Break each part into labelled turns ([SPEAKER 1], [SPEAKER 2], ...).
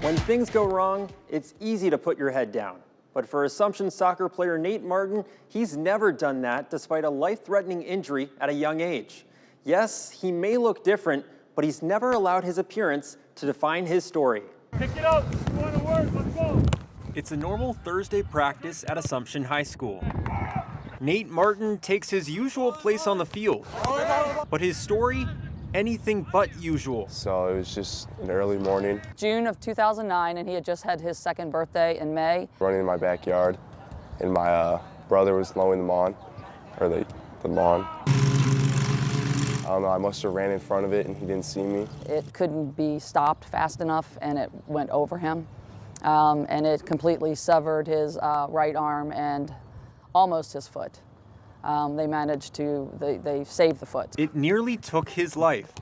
[SPEAKER 1] When things go wrong, it's easy to put your head down. But for Assumption soccer player Nate Martin, he's never done that despite a life-threatening injury at a young age. Yes, he may look different, but he's never allowed his appearance to define his story.
[SPEAKER 2] Pick it up. You want to work? Let's go.
[SPEAKER 1] It's a normal Thursday practice at Assumption High School. Nate Martin takes his usual place on the field, but his story, anything but usual.
[SPEAKER 3] So it was just an early morning.
[SPEAKER 4] June of 2009, and he had just had his second birthday in May.
[SPEAKER 3] Running in my backyard, and my brother was mowing the lawn, or the lawn. I don't know, I must have ran in front of it and he didn't see me.
[SPEAKER 4] It couldn't be stopped fast enough and it went over him. And it completely severed his right arm and almost his foot. They managed to, they saved the foot.
[SPEAKER 1] It nearly took his life.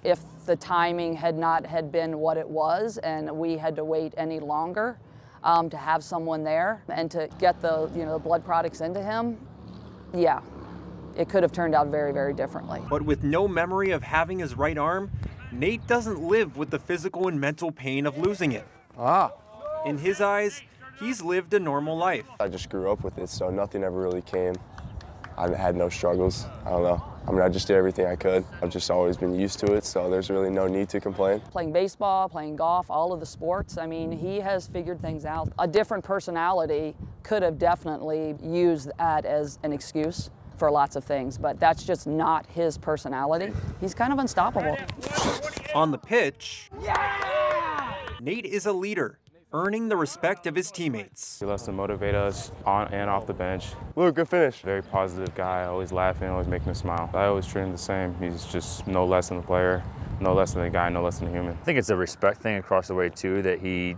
[SPEAKER 4] If the timing had not been what it was and we had to wait any longer to have someone there and to get the, the blood products into him, yeah. It could have turned out very, very differently.
[SPEAKER 1] But with no memory of having his right arm, Nate doesn't live with the physical and mental pain of losing it. In his eyes, he's lived a normal life.
[SPEAKER 3] I just grew up with it, so nothing ever really came. I had no struggles. I don't know. I mean, I just did everything I could. I've just always been used to it, so there's really no need to complain.
[SPEAKER 4] Playing baseball, playing golf, all of the sports, I mean, he has figured things out. A different personality could have definitely used that as an excuse for lots of things, but that's just not his personality. He's kind of unstoppable.
[SPEAKER 1] On the pitch, Nate is a leader, earning the respect of his teammates.
[SPEAKER 5] He loves to motivate us on and off the bench.
[SPEAKER 3] Luke, good finish.
[SPEAKER 5] Very positive guy, always laughing, always making a smile. I always treat him the same. He's just no less than a player, no less than a guy, no less than a human.
[SPEAKER 6] I think it's a respect thing across the way too, that he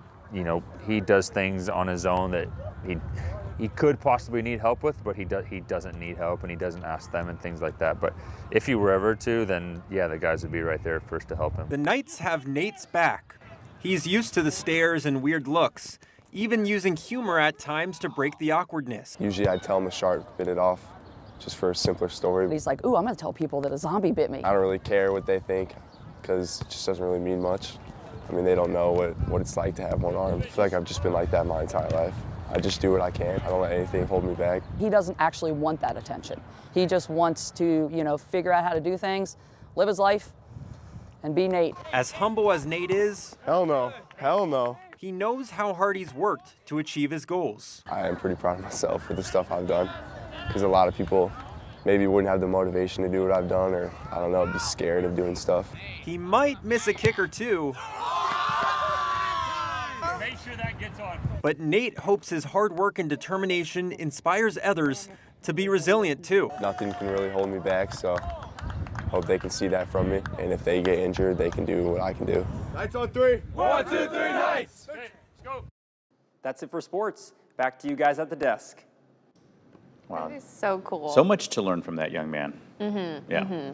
[SPEAKER 6] does things on his own that he could possibly need help with, but he doesn't need help and he doesn't ask them and things like that. But if he were ever to, then yeah, the guys would be right there first to help him.
[SPEAKER 1] The Knights have Nate's back. He's used to the stares and weird looks, even using humor at times to break the awkwardness.
[SPEAKER 3] Usually I'd tell him a shark bit it off, just for a simpler story.
[SPEAKER 4] He's like, ooh, I'm gonna tell people that a zombie bit me.
[SPEAKER 3] I don't really care what they think, because it just doesn't really mean much. I mean, they don't know what it's like to have one arm. I feel like I've just been like that my entire life. I just do what I can. I don't let anything hold me back.
[SPEAKER 4] He doesn't actually want that attention. He just wants to, figure out how to do things, live his life, and be Nate.
[SPEAKER 1] As humble as Nate is,
[SPEAKER 3] Hell no. Hell no.
[SPEAKER 1] he knows how hard he's worked to achieve his goals.
[SPEAKER 3] I am pretty proud of myself for the stuff I've done, because a lot of people maybe wouldn't have the motivation to do what I've done, or I don't know, be scared of doing stuff.
[SPEAKER 1] He might miss a kick or two,
[SPEAKER 2] Make sure that gets on.
[SPEAKER 1] but Nate hopes his hard work and determination inspires others to be resilient too.
[SPEAKER 3] Nothing can really hold me back, so hope they can see that from me. And if they get injured, they can do what I can do.
[SPEAKER 2] Knights on three. 1, 2, 3, Knights. Let's go.
[SPEAKER 1] That's it for sports. Back to you guys at the desk.
[SPEAKER 7] Wow. That is so cool.
[SPEAKER 8] So much to learn from that young man. Yeah.